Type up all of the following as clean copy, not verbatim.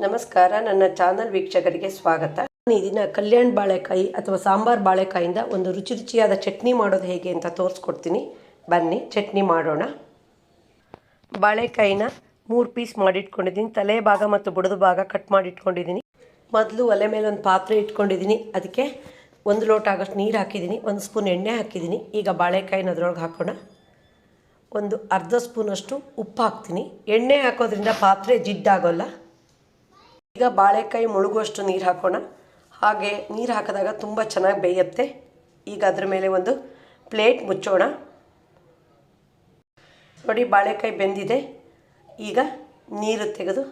ನಮಸ್ಕಾರ, ನನ್ನ ಚಾನಲ್ ವೀಕ್ಷಕರಿಗೆ ಸ್ವಾಗತ. ಈ ದಿನ ಕಲ್ಯಾಣ ಬಾಳೆಕಾಯಿ ಅಥವಾ ಸಾಂಬಾರ್ ಬಾಳೆಕಾಯಿಂದ ಒಂದು ರುಚಿಯಾದ ಚಟ್ನಿ ಮಾಡೋದು ಹೇಗೆ ಅಂತ ತೋರಿಸ್ಕೊಡ್ತೀನಿ. ಬನ್ನಿ ಚಟ್ನಿ ಮಾಡೋಣ. ಬಾಳೆಕಾಯಿನ 3 ಪೀಸ್ ಮಾಡಿಟ್ಕೊಂಡಿದ್ದೀನಿ. ತಲೆ ಭಾಗ ಮತ್ತು ಬುಡದ ಭಾಗ ಕಟ್ ಮಾಡಿಟ್ಕೊಂಡಿದ್ದೀನಿ. ಮೊದಲು ಒಲೆ ಮೇಲೆ ಒಂದು ಪಾತ್ರೆ ಇಟ್ಕೊಂಡಿದ್ದೀನಿ. ಅದಕ್ಕೆ 1 ಲೋಟ ಆಗೋಷ್ಟು ನೀರು ಹಾಕಿದ್ದೀನಿ. 1 ಸ್ಪೂನ್ ಎಣ್ಣೆ ಹಾಕಿದ್ದೀನಿ. ಈಗ ಬಾಳೆಕಾಯಿನ ಅದರೊಳಗೆ ಹಾಕೋಣ. ಒಂದು ಅರ್ಧ ಸ್ಪೂನಷ್ಟು ಉಪ್ಪು ಹಾಕ್ತೀನಿ. ಎಣ್ಣೆ ಹಾಕೋದ್ರಿಂದ ಪಾತ್ರೆ ಜಿಡ್ಡಾಗೋಲ್ಲ. ಈಗ ಬಾಳೆಕಾಯಿ ಮುಳುಗುವಷ್ಟು ನೀರು ಹಾಕೋಣ. ಹಾಗೆ ನೀರು ಹಾಕಿದಾಗ ತುಂಬ ಚೆನ್ನಾಗಿ ಬೇಯುತ್ತೆ. ಈಗ ಅದರ ಮೇಲೆ ಒಂದು ಪ್ಲೇಟ್ ಮುಚ್ಚೋಣ. ನೋಡಿ, ಬಾಳೆಕಾಯಿ ಬೆಂದಿದೆ. ಈಗ ನೀರು ತೆಗೆದು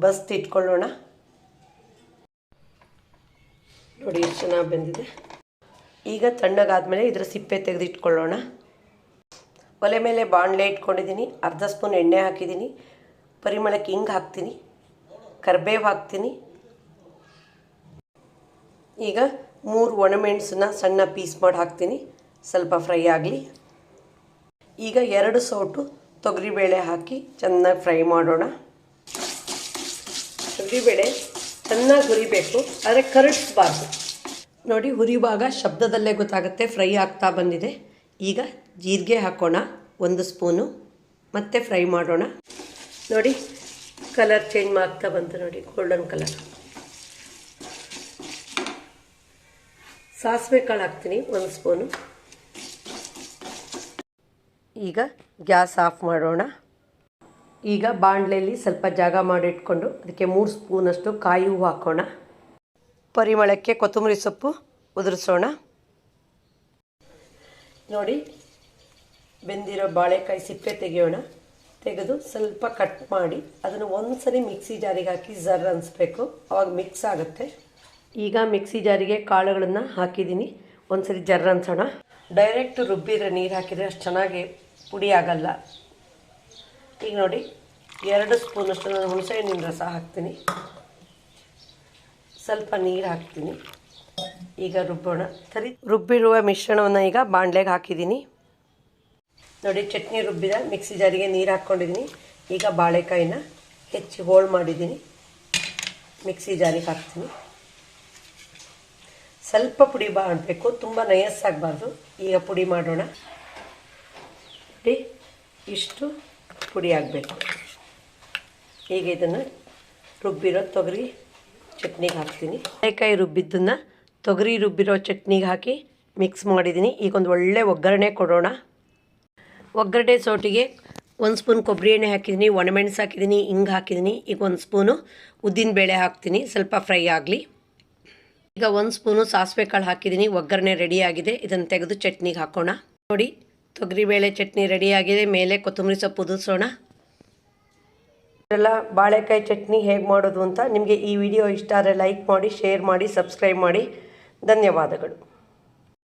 ಬಸ್ತಿಟ್ಕೊಳ್ಳೋಣ. ನೋಡಿ ಎಷ್ಟು ಚೆನ್ನಾಗಿ ಬೆಂದಿದೆ. ಈಗ ತಣ್ಣಗಾದ್ಮೇಲೆ ಇದರ ಸಿಪ್ಪೆ ತೆಗೆದಿಟ್ಕೊಳ್ಳೋಣ. ಒಲೆ ಮೇಲೆ ಬಾಣಲೆ ಇಟ್ಕೊಂಡಿದ್ದೀನಿ. ಅರ್ಧ ಸ್ಪೂನ್ ಎಣ್ಣೆ ಹಾಕಿದ್ದೀನಿ. ಪರಿಮಳಕ್ಕೆ ಹಿಂಗೆ ಹಾಕ್ತೀನಿ. ಕರಿಬೇವು ಹಾಕ್ತೀನಿ. ಈಗ 3 ಒಣಮೆಣಸನ್ನ ಸಣ್ಣ ಪೀಸ್ ಮಾಡಿ ಹಾಕ್ತೀನಿ. ಸ್ವಲ್ಪ ಫ್ರೈ ಆಗಲಿ. ಈಗ 2 ಸೌಟು ತೊಗರಿಬೇಳೆ ಹಾಕಿ ಚೆನ್ನಾಗಿ ಫ್ರೈ ಮಾಡೋಣ. ತೊಗರಿಬೇಳೆ ಚೆನ್ನಾಗಿ ಹುರಿಬೇಕು, ಆದರೆ ಕರಡಿಸ್ಬಾರ್ದು. ನೋಡಿ, ಹುರಿಯುವಾಗ ಶಬ್ದದಲ್ಲೇ ಗೊತ್ತಾಗುತ್ತೆ ಫ್ರೈ ಆಗ್ತಾ ಬಂದಿದೆ. ಈಗ ಜೀರಿಗೆ ಹಾಕೋಣ 1 ಸ್ಪೂನು. ಮತ್ತೆ ಫ್ರೈ ಮಾಡೋಣ. ನೋಡಿ, ಕಲರ್ ಚೇಂಜ್ ಮಾಡ್ತಾ ಬಂತು. ನೋಡಿ, ಗೋಲ್ಡನ್ ಕಲರ್. ಸಾಸಿವೆ ಕಾಳು ಹಾಕ್ತೀನಿ 1 ಸ್ಪೂನು. ಈಗ ಗ್ಯಾಸ್ ಆಫ್ ಮಾಡೋಣ. ಈಗ ಬಾಣಲೆಯಲ್ಲಿ ಸ್ವಲ್ಪ ಜಾಗ ಮಾಡಿಟ್ಕೊಂಡು ಅದಕ್ಕೆ 3 ಸ್ಪೂನಷ್ಟು ಕಾಯಿ ಹೂವು ಹಾಕೋಣ. ಪರಿಮಳಕ್ಕೆ ಕೊತ್ತಂಬರಿ ಸೊಪ್ಪು ಉದುರಿಸೋಣ. ನೋಡಿ, ಬೆಂದಿರೋ ಬಾಳೆಕಾಯಿ ಸಿಪ್ಪೆ ತೆಗೆಯೋಣ. ತೆಗೆದು ಸ್ವಲ್ಪ ಕಟ್ ಮಾಡಿ ಅದನ್ನು ಒಂದ್ಸರಿ ಮಿಕ್ಸಿ ಜಾರಿಗೆ ಹಾಕಿ ಜರ್ ಅನಿಸ್ಬೇಕು. ಅವಾಗ ಮಿಕ್ಸ್ ಆಗುತ್ತೆ. ಈಗ ಮಿಕ್ಸಿ ಜಾರಿಗೆ ಕಾಳುಗಳನ್ನು ಹಾಕಿದ್ದೀನಿ. ಒಂದ್ಸರಿ ಜರ್ ಅನ್ಸೋಣ. ಡೈರೆಕ್ಟ್ ರುಬ್ಬಿದ್ರೆ ನೀರು ಹಾಕಿದರೆ ಅಷ್ಟು ಚೆನ್ನಾಗಿ ಪುಡಿ ಆಗಲ್ಲ. ಈಗ ನೋಡಿ, 2 ಸ್ಪೂನಷ್ಟು ನಾನು ಹುಣಸೆಹಣ್ಣಿನ ರಸ ಹಾಕ್ತೀನಿ. ಸ್ವಲ್ಪ ನೀರು ಹಾಕ್ತೀನಿ. ಈಗ ರುಬ್ಬೋಣ. ಸರಿ, ರುಬ್ಬಿರುವ ಮಿಶ್ರಣವನ್ನು ಈಗ ಬಾಣಲೆಗೆ ಹಾಕಿದ್ದೀನಿ. ನೋಡಿ, ಚಟ್ನಿ ರುಬ್ಬಿದ ಮಿಕ್ಸಿ ಜಾರಿಗೆ ನೀರು ಹಾಕ್ಕೊಂಡಿದ್ದೀನಿ. ಈಗ ಬಾಳೆಕಾಯಿನ ಹೆಚ್ಚಿ ಹೋಳು ಮಾಡಿದ್ದೀನಿ. ಮಿಕ್ಸಿ ಜಾರಿಗೆ ಹಾಕ್ತೀನಿ. ಸ್ವಲ್ಪ ಪುಡಿ ಮಾಡಬೇಕು, ತುಂಬ ನಯಸ್ಸಾಗಬಾರ್ದು. ಈಗ ಪುಡಿ ಮಾಡೋಣ. ನೋಡಿ, ಇಷ್ಟು ಪುಡಿ ಆಗಬೇಕು. ಈಗ ಇದನ್ನು ರುಬ್ಬಿರೋ ತೊಗರಿ ಚಟ್ನಿಗೆ ಹಾಕ್ತೀನಿ. ಬಾಳೆಕಾಯಿ ರುಬ್ಬಿದ್ದನ್ನು ತೊಗರಿ ರುಬ್ಬಿರೋ ಚಟ್ನಿಗೆ ಹಾಕಿ ಮಿಕ್ಸ್ ಮಾಡಿದ್ದೀನಿ. ಈಗ ಒಂದು ಒಳ್ಳೆ ಒಗ್ಗರಣೆ ಕೊಡೋಣ. ಒಗ್ಗರಣೆ ಸೌಟಿಗೆ 1 ಸ್ಪೂನ್ ಕೊಬ್ಬರಿ ಎಣ್ಣೆ ಹಾಕಿದ್ದೀನಿ. ಒಣಮೆಣಸು ಹಾಕಿದ್ದೀನಿ. ಹಿಂಗೆ ಹಾಕಿದ್ದೀನಿ. ಈಗ 1 ಸ್ಪೂನು ಉದ್ದಿನಬೇಳೆ ಹಾಕ್ತೀನಿ. ಸ್ವಲ್ಪ ಫ್ರೈ ಆಗಲಿ. ಈಗ 1 ಸ್ಪೂನು ಸಾಸಿವೆ ಕಾಳು ಹಾಕಿದ್ದೀನಿ. ಒಗ್ಗರಣೆ ರೆಡಿಯಾಗಿದೆ. ಇದನ್ನು ತೆಗೆದು ಚಟ್ನಿಗೆ ಹಾಕೋಣ. ನೋಡಿ, ತೊಗರಿಬೇಳೆ ಚಟ್ನಿ ರೆಡಿಯಾಗಿದೆ. ಮೇಲೆ ಕೊತ್ತಂಬರಿ ಸೊಪ್ಪು ಉದುರಿಸೋಣ. ಎಲ್ಲ ಬಾಳೆಕಾಯಿ ಚಟ್ನಿ ಹೇಗೆ ಮಾಡೋದು ಅಂತ ನಿಮಗೆ ಈ ವಿಡಿಯೋ ಇಷ್ಟ ಆದರೆ ಲೈಕ್ ಮಾಡಿ, ಶೇರ್ ಮಾಡಿ, ಸಬ್ಸ್ಕ್ರೈಬ್ ಮಾಡಿ. ಧನ್ಯವಾದಗಳು.